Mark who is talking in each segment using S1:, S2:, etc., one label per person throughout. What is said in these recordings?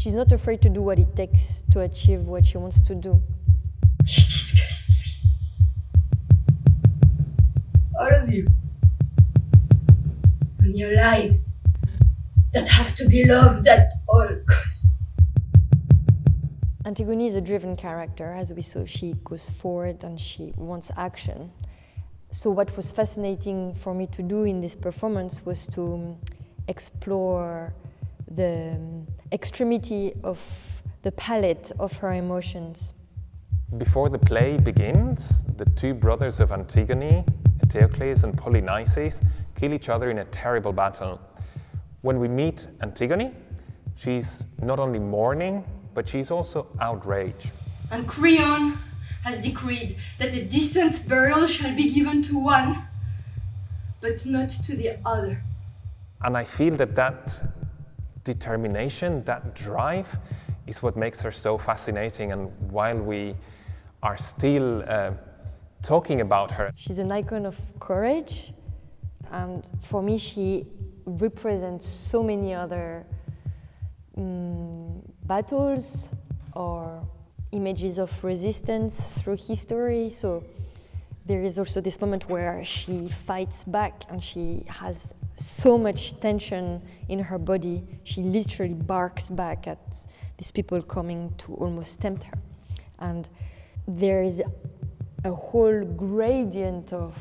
S1: She's not afraid to do what it takes to achieve what she wants to do.
S2: You disgust me. All of you. And your lives that have to be loved at all costs.
S1: Antigone is a driven character, as we saw. She goes forward and she wants action. So what was fascinating for me to do in this performance was to explore the extremity of the palette of her emotions.
S3: Before the play begins, the two brothers of Antigone, Eteocles and Polynices, kill each other in a terrible battle. When we meet Antigone, she's not only mourning, but she's also outraged.
S2: And Creon has decreed that a decent burial shall be given to one, but not to the other.
S3: And I feel that that determination, that drive, is what makes her so fascinating. And while we are still talking about her,
S1: She's an icon of courage, and for me she represents so many other battles or images of resistance through history. So there is also this moment where she fights back and she has so much tension in her body. She literally barks back at these people coming to almost tempt her. And there is a whole gradient of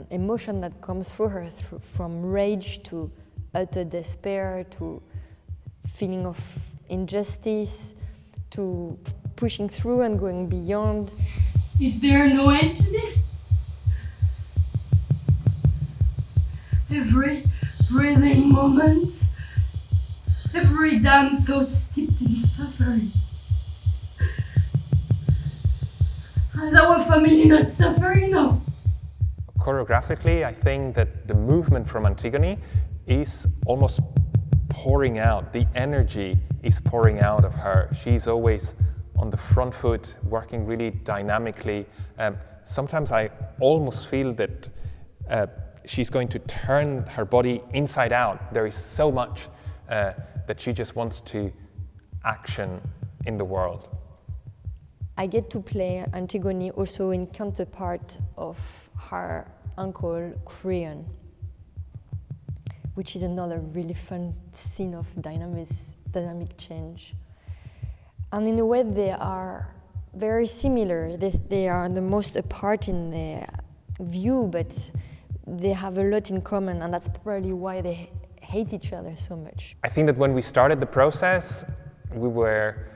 S1: emotion that comes through her, from rage to utter despair to feeling of injustice to pushing through and going beyond.
S2: Is there no end to this? Every breathing moment, every damn thought steeped in suffering. Has our family not suffered enough?
S3: choreographically, I think that the movement from Antigone is almost pouring out. The energy is pouring out of her. She's always on the front foot, working really dynamically. Sometimes I almost feel that she's going to turn her body inside out. There is so much that she just wants to action in the world.
S1: I get to play Antigone also in counterpart of her uncle Creon, which is another really fun scene of dynamic change. And in a way they are very similar. They are the most apart in their view, but they have a lot in common, and that's probably why they hate each other so much.
S3: I think that when we started the process, we were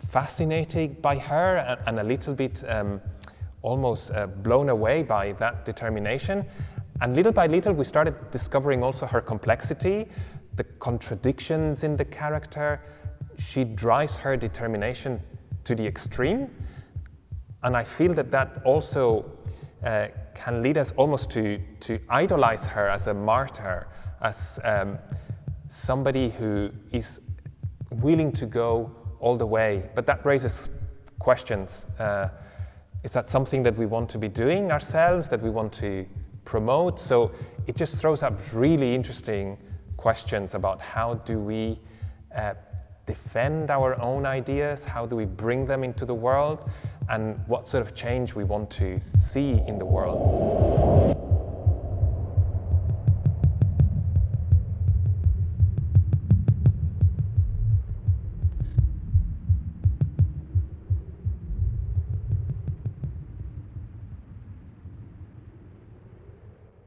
S3: fascinated by her and a little bit almost blown away by that determination. And little by little, we started discovering also her complexity, the contradictions in the character. She drives her determination to the extreme. And I feel that that also can lead us almost to idolize her as a martyr, as somebody who is willing to go all the way. But that raises questions. Is that something that we want to be doing ourselves, that we want to promote? So it just throws up really interesting questions about how do we defend our own ideas, how do we bring them into the world, and what sort of change we want to see in the world.